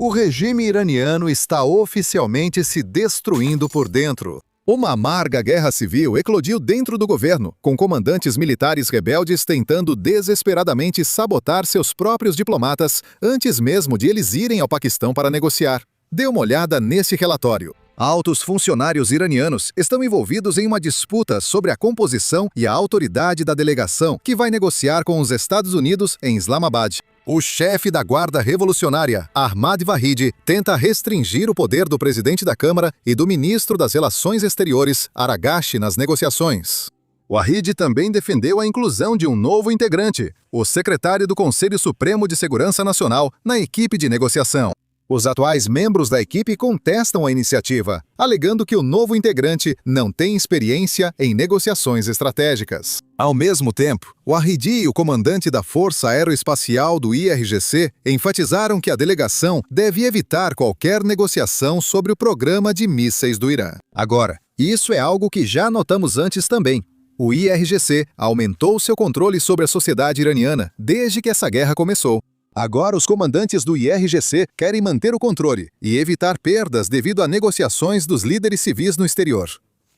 O regime iraniano está oficialmente se destruindo por dentro. Uma amarga guerra civil eclodiu dentro do governo, com comandantes militares rebeldes tentando desesperadamente sabotar seus próprios diplomatas antes mesmo de eles irem ao Paquistão para negociar. Dê uma olhada nesse relatório. Altos funcionários iranianos estão envolvidos em uma disputa sobre a composição e a autoridade da delegação que vai negociar com os Estados Unidos em Islamabad. O chefe da Guarda Revolucionária, Ahmad Vahidi, tenta restringir o poder do presidente da Câmara e do ministro das Relações Exteriores, Aragashi, nas negociações. Vahidi também defendeu a inclusão de um novo integrante, o secretário do Conselho Supremo de Segurança Nacional, na equipe de negociação. Os atuais membros da equipe contestam a iniciativa, alegando que o novo integrante não tem experiência em negociações estratégicas. Ao mesmo tempo, o Vahidi e o comandante da Força Aeroespacial do IRGC enfatizaram que a delegação deve evitar qualquer negociação sobre o programa de mísseis do Irã. Agora, isso é algo que já notamos antes também. O IRGC aumentou seu controle sobre a sociedade iraniana desde que essa guerra começou. Agora, os comandantes do IRGC querem manter o controle e evitar perdas devido a negociações dos líderes civis no exterior.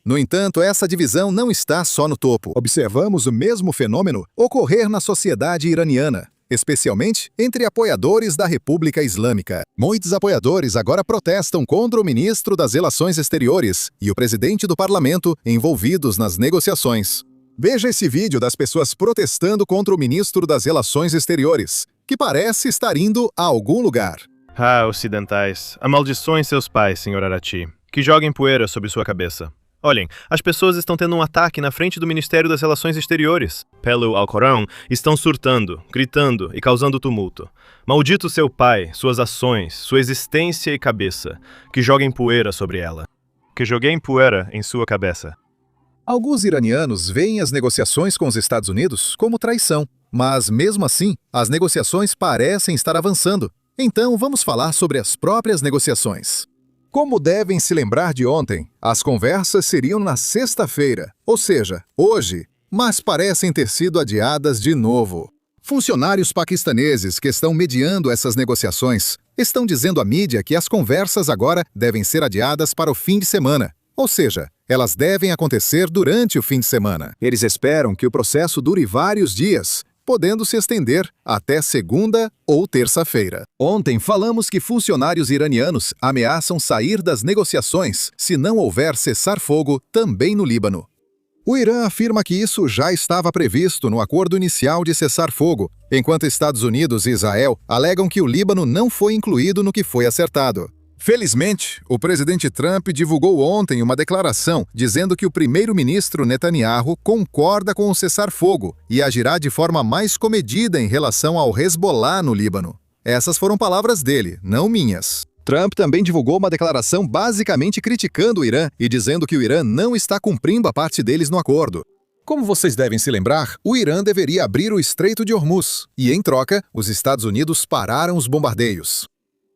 No entanto, essa divisão não está só no topo. Observamos o mesmo fenômeno ocorrer na sociedade iraniana, especialmente entre apoiadores da República Islâmica. Muitos apoiadores agora protestam contra o ministro das Relações Exteriores e o presidente do parlamento envolvidos nas negociações. Veja esse vídeo das pessoas protestando contra o ministro das Relações Exteriores, que parece estar indo a algum lugar. Ah, ocidentais, amaldiçoem seus pais, Sr. Arati, que joguem poeira sobre sua cabeça. Olhem, as pessoas estão tendo um ataque na frente do Ministério das Relações Exteriores. Pelo Alcorão, estão surtando, gritando e causando tumulto. Maldito seu pai, suas ações, sua existência e cabeça, que joguem poeira sobre ela. Que joguem poeira em sua cabeça. Alguns iranianos veem as negociações com os Estados Unidos como traição, mas mesmo assim, as negociações parecem estar avançando. Então, vamos falar sobre as próprias negociações. Como devem se lembrar de ontem, as conversas seriam na sexta-feira, ou seja, hoje, mas parecem ter sido adiadas de novo. Funcionários paquistaneses que estão mediando essas negociações estão dizendo à mídia que as conversas agora devem ser adiadas para o fim de semana. Ou seja, elas devem acontecer durante o fim de semana. Eles esperam que o processo dure vários dias, podendo se estender até segunda ou terça-feira. Ontem falamos que funcionários iranianos ameaçam sair das negociações se não houver cessar-fogo também no Líbano. O Irã afirma que isso já estava previsto no acordo inicial de cessar-fogo, enquanto Estados Unidos e Israel alegam que o Líbano não foi incluído no que foi acertado. Felizmente, o presidente Trump divulgou ontem uma declaração dizendo que o primeiro-ministro Netanyahu concorda com o cessar-fogo e agirá de forma mais comedida em relação ao Hezbollah no Líbano. Essas foram palavras dele, não minhas. Trump também divulgou uma declaração basicamente criticando o Irã e dizendo que o Irã não está cumprindo a parte deles no acordo. Como vocês devem se lembrar, o Irã deveria abrir o Estreito de Hormuz e, em troca, os Estados Unidos pararam os bombardeios.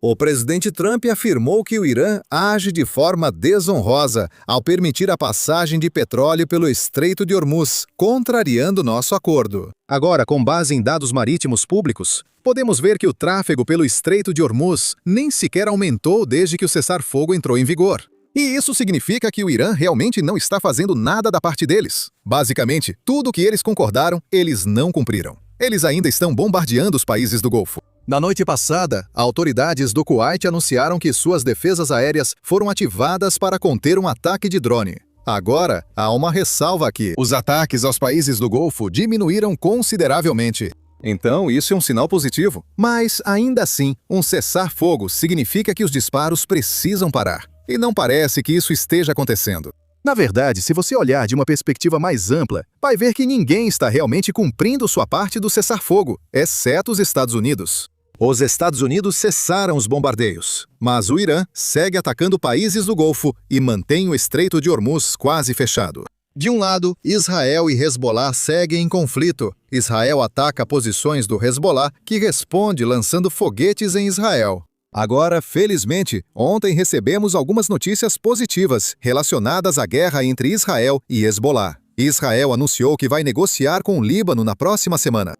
O presidente Trump afirmou que o Irã age de forma desonrosa ao permitir a passagem de petróleo pelo Estreito de Hormuz, contrariando nosso acordo. Agora, com base em dados marítimos públicos, podemos ver que o tráfego pelo Estreito de Hormuz nem sequer aumentou desde que o cessar-fogo entrou em vigor. E isso significa que o Irã realmente não está fazendo nada da parte deles. Basicamente, tudo o que eles concordaram, eles não cumpriram. Eles ainda estão bombardeando os países do Golfo. Na noite passada, autoridades do Kuwait anunciaram que suas defesas aéreas foram ativadas para conter um ataque de drone. Agora, há uma ressalva aqui. Os ataques aos países do Golfo diminuíram consideravelmente. Então, isso é um sinal positivo. Mas, ainda assim, um cessar-fogo significa que os disparos precisam parar. E não parece que isso esteja acontecendo. Na verdade, se você olhar de uma perspectiva mais ampla, vai ver que ninguém está realmente cumprindo sua parte do cessar-fogo, exceto os Estados Unidos. Os Estados Unidos cessaram os bombardeios, mas o Irã segue atacando países do Golfo e mantém o Estreito de Hormuz quase fechado. De um lado, Israel e Hezbollah seguem em conflito. Israel ataca posições do Hezbollah, que responde lançando foguetes em Israel. Agora, felizmente, ontem recebemos algumas notícias positivas relacionadas à guerra entre Israel e Hezbollah. Israel anunciou que vai negociar com o Líbano na próxima semana.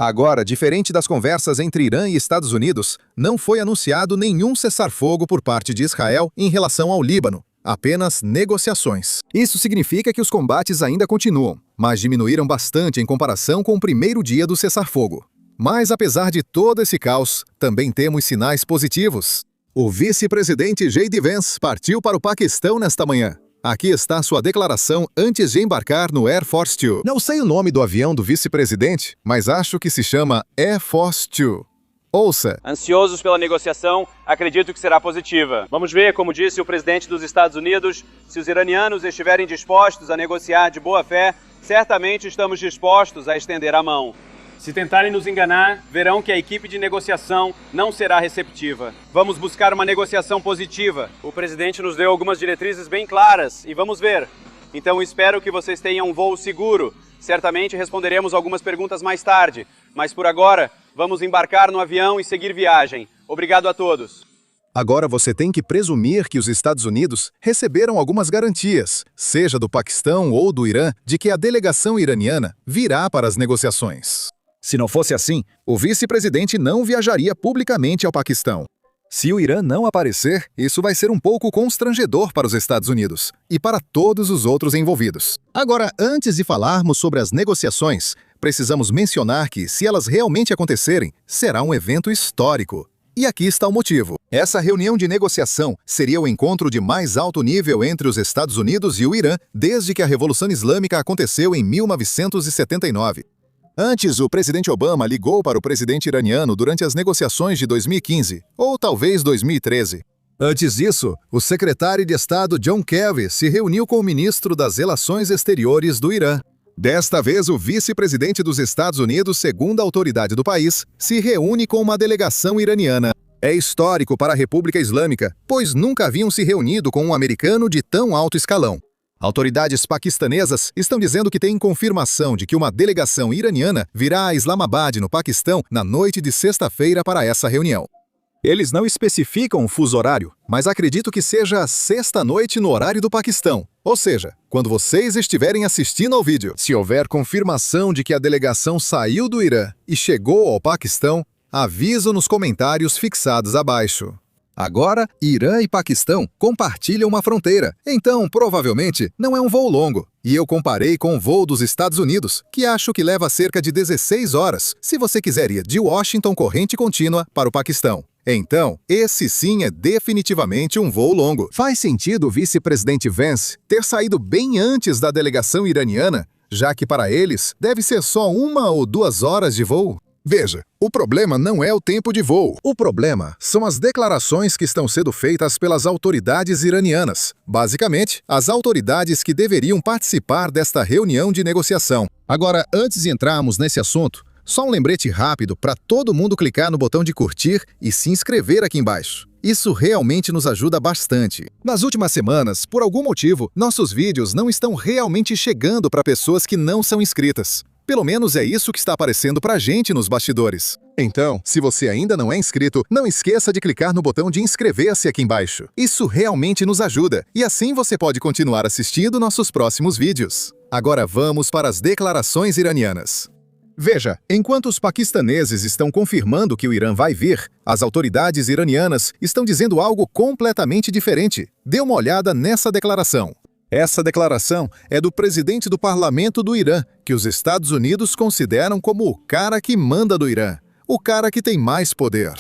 Agora, diferente das conversas entre Irã e Estados Unidos, não foi anunciado nenhum cessar-fogo por parte de Israel em relação ao Líbano, apenas negociações. Isso significa que os combates ainda continuam, mas diminuíram bastante em comparação com o primeiro dia do cessar-fogo. Mas apesar de todo esse caos, também temos sinais positivos. O vice-presidente J.D. Vance partiu para o Paquistão nesta manhã. Aqui está sua declaração antes de embarcar no Air Force Two. Não sei o nome do avião do vice-presidente, mas acho que se chama Air Force Two. Ouça. Ansiosos pela negociação, acredito que será positiva. Vamos ver, como disse o presidente dos Estados Unidos, se os iranianos estiverem dispostos a negociar de boa fé, certamente estamos dispostos a estender a mão. Se tentarem nos enganar, verão que a equipe de negociação não será receptiva. Vamos buscar uma negociação positiva. O presidente nos deu algumas diretrizes bem claras e vamos ver. Então espero que vocês tenham um voo seguro. Certamente responderemos algumas perguntas mais tarde, mas por agora, vamos embarcar no avião e seguir viagem. Obrigado a todos. Agora você tem que presumir que os Estados Unidos receberam algumas garantias, seja do Paquistão ou do Irã, de que a delegação iraniana virá para as negociações. Se não fosse assim, o vice-presidente não viajaria publicamente ao Paquistão. Se o Irã não aparecer, isso vai ser um pouco constrangedor para os Estados Unidos e para todos os outros envolvidos. Agora, antes de falarmos sobre as negociações, precisamos mencionar que, se elas realmente acontecerem, será um evento histórico. E aqui está o motivo. Essa reunião de negociação seria o encontro de mais alto nível entre os Estados Unidos e o Irã desde que a Revolução Islâmica aconteceu em 1979. Antes, o presidente Obama ligou para o presidente iraniano durante as negociações de 2015, ou talvez 2013. Antes disso, o secretário de Estado John Kerry se reuniu com o ministro das Relações Exteriores do Irã. Desta vez, o vice-presidente dos Estados Unidos, segundo a autoridade do país, se reúne com uma delegação iraniana. É histórico para a República Islâmica, pois nunca haviam se reunido com um americano de tão alto escalão. Autoridades paquistanesas estão dizendo que têm confirmação de que uma delegação iraniana virá a Islamabad, no Paquistão, na noite de sexta-feira para essa reunião. Eles não especificam o fuso horário, mas acredito que seja sexta-noite no horário do Paquistão, ou seja, quando vocês estiverem assistindo ao vídeo. Se houver confirmação de que a delegação saiu do Irã e chegou ao Paquistão, aviso nos comentários fixados abaixo. Agora, Irã e Paquistão compartilham uma fronteira, então provavelmente não é um voo longo. E eu comparei com o voo dos Estados Unidos, que acho que leva cerca de 16 horas, se você quiser ir de Washington corrente contínua para o Paquistão. Então, esse sim é definitivamente um voo longo. Faz sentido o vice-presidente Vance ter saído bem antes da delegação iraniana, já que para eles deve ser só 1 ou 2 horas de voo? Veja, o problema não é o tempo de voo. O problema são as declarações que estão sendo feitas pelas autoridades iranianas. Basicamente, as autoridades que deveriam participar desta reunião de negociação. Agora, antes de entrarmos nesse assunto, só um lembrete rápido para todo mundo clicar no botão de curtir e se inscrever aqui embaixo. Isso realmente nos ajuda bastante. Nas últimas semanas, por algum motivo, nossos vídeos não estão realmente chegando para pessoas que não são inscritas. Pelo menos é isso que está aparecendo pra gente nos bastidores. Então, se você ainda não é inscrito, não esqueça de clicar no botão de inscrever-se aqui embaixo. Isso realmente nos ajuda, e assim você pode continuar assistindo nossos próximos vídeos. Agora vamos para as declarações iranianas. Veja, enquanto os paquistaneses estão confirmando que o Irã vai vir, as autoridades iranianas estão dizendo algo completamente diferente. Dê uma olhada nessa declaração. Essa declaração é do presidente do parlamento do Irã, que os Estados Unidos consideram como o cara que manda do Irã, o cara que tem mais poder.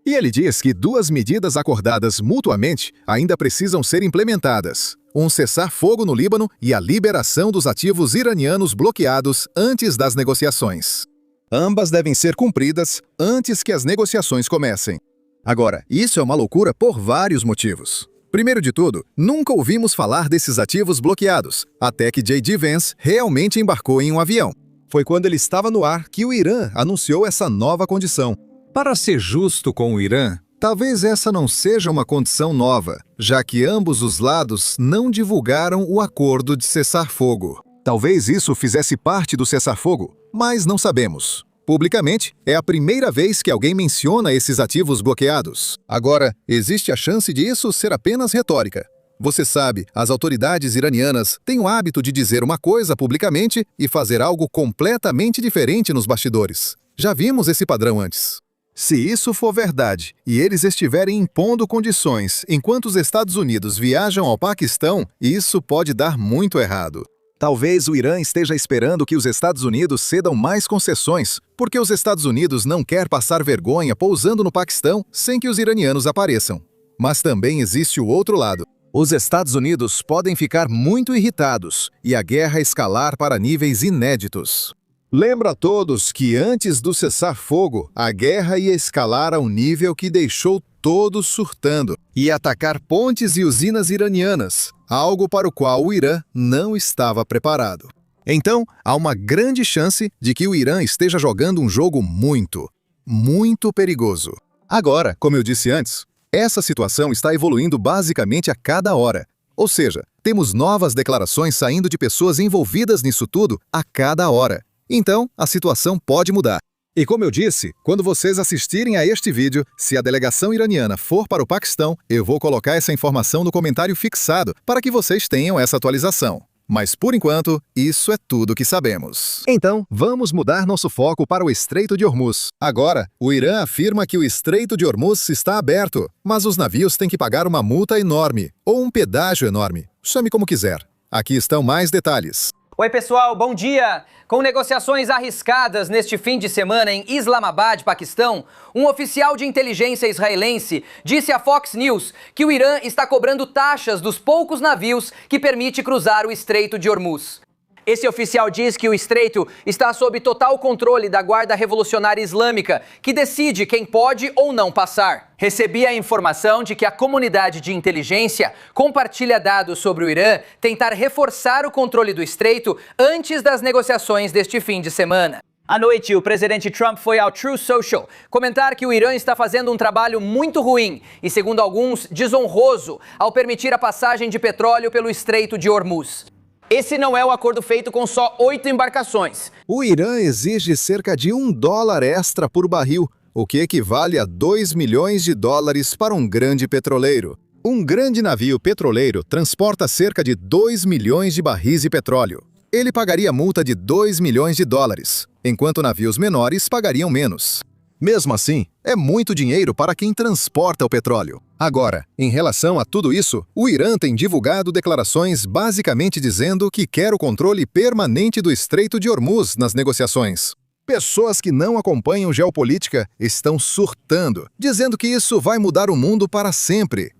E ele diz que 2 medidas acordadas mutuamente ainda precisam ser implementadas: um cessar-fogo no Líbano e a liberação dos ativos iranianos bloqueados antes das negociações. Ambas devem ser cumpridas antes que as negociações comecem. Agora, isso é uma loucura por vários motivos. Primeiro de tudo, nunca ouvimos falar desses ativos bloqueados, até que J.D. Vance realmente embarcou em um avião. Foi quando ele estava no ar que o Irã anunciou essa nova condição. Para ser justo com o Irã, talvez essa não seja uma condição nova, já que ambos os lados não divulgaram o acordo de cessar-fogo. Talvez isso fizesse parte do cessar-fogo, mas não sabemos. Publicamente, é a primeira vez que alguém menciona esses ativos bloqueados. Agora, existe a chance de isso ser apenas retórica. Você sabe, as autoridades iranianas têm o hábito de dizer uma coisa publicamente e fazer algo completamente diferente nos bastidores. Já vimos esse padrão antes. Se isso for verdade e eles estiverem impondo condições enquanto os Estados Unidos viajam ao Paquistão, isso pode dar muito errado. Talvez o Irã esteja esperando que os Estados Unidos cedam mais concessões, porque os Estados Unidos não quer passar vergonha pousando no Paquistão sem que os iranianos apareçam. Mas também existe o outro lado. Os Estados Unidos podem ficar muito irritados e a guerra escalar para níveis inéditos. Lembra a todos que antes do cessar-fogo, a guerra ia escalar a um nível que deixou todos surtando e atacar pontes e usinas iranianas, algo para o qual o Irã não estava preparado. Então, há uma grande chance de que o Irã esteja jogando um jogo muito perigoso. Agora, como eu disse antes, essa situação está evoluindo basicamente a cada hora. Ou seja, temos novas declarações saindo de pessoas envolvidas nisso tudo a cada hora. Então, a situação pode mudar. E como eu disse, quando vocês assistirem a este vídeo, se a delegação iraniana for para o Paquistão, eu vou colocar essa informação no comentário fixado para que vocês tenham essa atualização. Mas, por enquanto, isso é tudo que sabemos. Então, vamos mudar nosso foco para o Estreito de Hormuz. Agora, o Irã afirma que o Estreito de Hormuz está aberto, mas os navios têm que pagar uma multa enorme, ou um pedágio enorme. Chame como quiser. Aqui estão mais detalhes. Oi pessoal, bom dia! Com negociações arriscadas neste fim de semana em Islamabad, Paquistão, um oficial de inteligência israelense disse à Fox News que o Irã está cobrando taxas dos poucos navios que permite cruzar o Estreito de Hormuz. Esse oficial diz que o estreito está sob total controle da Guarda Revolucionária Islâmica, que decide quem pode ou não passar. Recebi a informação de que a comunidade de inteligência compartilha dados sobre o Irã tentar reforçar o controle do estreito antes das negociações deste fim de semana. À noite, o presidente Trump foi ao Truth Social comentar que o Irã está fazendo um trabalho muito ruim e, segundo alguns, desonroso ao permitir a passagem de petróleo pelo Estreito de Hormuz. Esse não é o acordo feito com só 8 embarcações. O Irã exige cerca de $1 extra por barril, o que equivale a 2 milhões de dólares para um grande petroleiro. Um grande navio petroleiro transporta cerca de 2 milhões de barris de petróleo. Ele pagaria multa de 2 milhões de dólares, enquanto navios menores pagariam menos. Mesmo assim, é muito dinheiro para quem transporta o petróleo. Agora, em relação a tudo isso, o Irã tem divulgado declarações basicamente dizendo que quer o controle permanente do Estreito de Hormuz nas negociações. Pessoas que não acompanham geopolítica estão surtando, dizendo que isso vai mudar o mundo para sempre.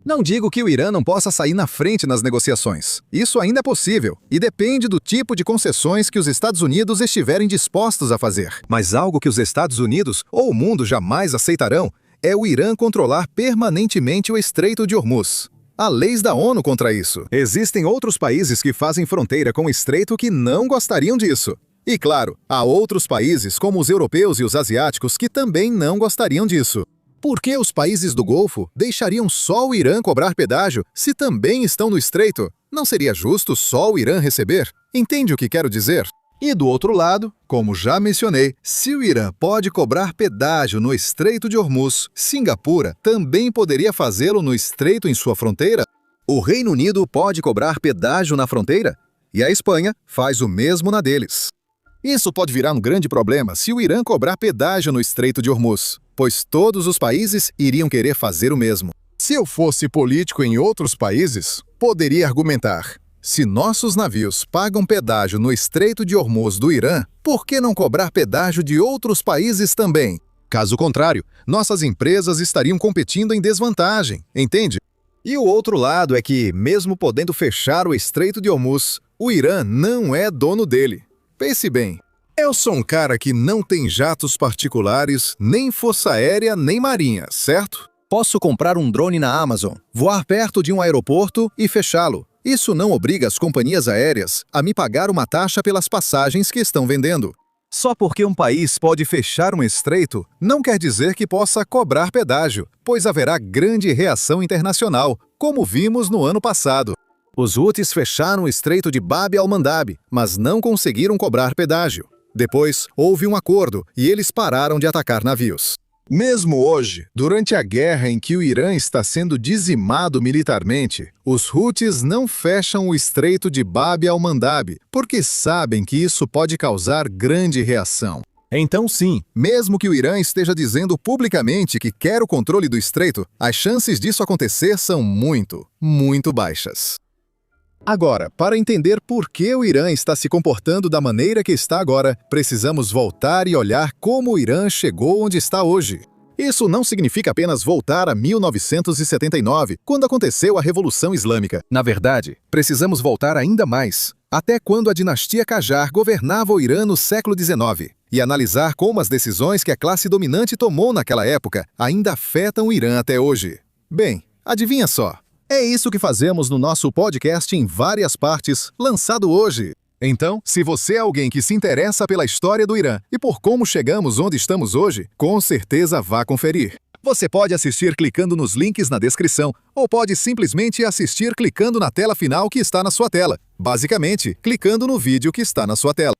Não digo que o Irã não possa sair na frente nas negociações. Isso ainda é possível e depende do tipo de concessões que os Estados Unidos estiverem dispostos a fazer. Mas algo que os Estados Unidos ou o mundo jamais aceitarão é o Irã controlar permanentemente o Estreito de Hormuz. Há leis da ONU contra isso. Existem outros países que fazem fronteira com o Estreito que não gostariam disso. E claro, há outros países, como os europeus e os asiáticos, que também não gostariam disso. Por que os países do Golfo deixariam só o Irã cobrar pedágio se também estão no Estreito? Não seria justo só o Irã receber? Entende o que quero dizer? E do outro lado, como já mencionei, se o Irã pode cobrar pedágio no Estreito de Hormuz, Singapura também poderia fazê-lo no Estreito em sua fronteira? O Reino Unido pode cobrar pedágio na fronteira? E a Espanha faz o mesmo na deles. Isso pode virar um grande problema se o Irã cobrar pedágio no Estreito de Hormuz, pois todos os países iriam querer fazer o mesmo. Se eu fosse político em outros países, poderia argumentar: se nossos navios pagam pedágio no Estreito de Hormuz do Irã, por que não cobrar pedágio de outros países também? Caso contrário, nossas empresas estariam competindo em desvantagem, entende? E o outro lado é que, mesmo podendo fechar o Estreito de Hormuz, o Irã não é dono dele. Pense bem, eu sou um cara que não tem jatos particulares, nem força aérea, nem marinha, certo? Posso comprar um drone na Amazon, voar perto de um aeroporto e fechá-lo. Isso não obriga as companhias aéreas a me pagar uma taxa pelas passagens que estão vendendo. Só porque um país pode fechar um estreito, não quer dizer que possa cobrar pedágio, pois haverá grande reação internacional, como vimos no ano passado. Os Houthis fecharam o Estreito de Bab al-Mandab, mas não conseguiram cobrar pedágio. Depois, houve um acordo e eles pararam de atacar navios. Mesmo hoje, durante a guerra em que o Irã está sendo dizimado militarmente, os Houthis não fecham o Estreito de Bab al-Mandab, porque sabem que isso pode causar grande reação. Então sim, mesmo que o Irã esteja dizendo publicamente que quer o controle do estreito, as chances disso acontecer são muito baixas. Agora, para entender por que o Irã está se comportando da maneira que está agora, precisamos voltar e olhar como o Irã chegou onde está hoje. Isso não significa apenas voltar a 1979, quando aconteceu a Revolução Islâmica. Na verdade, precisamos voltar ainda mais, até quando a dinastia Qajar governava o Irã no século XIX, e analisar como as decisões que a classe dominante tomou naquela época ainda afetam o Irã até hoje. Bem, adivinha só? É isso que fazemos no nosso podcast em várias partes, lançado hoje. Então, se você é alguém que se interessa pela história do Irã e por como chegamos onde estamos hoje, com certeza vá conferir. Você pode assistir clicando nos links na descrição, ou pode simplesmente assistir clicando na tela final que está na sua tela. Basicamente, clicando no vídeo que está na sua tela.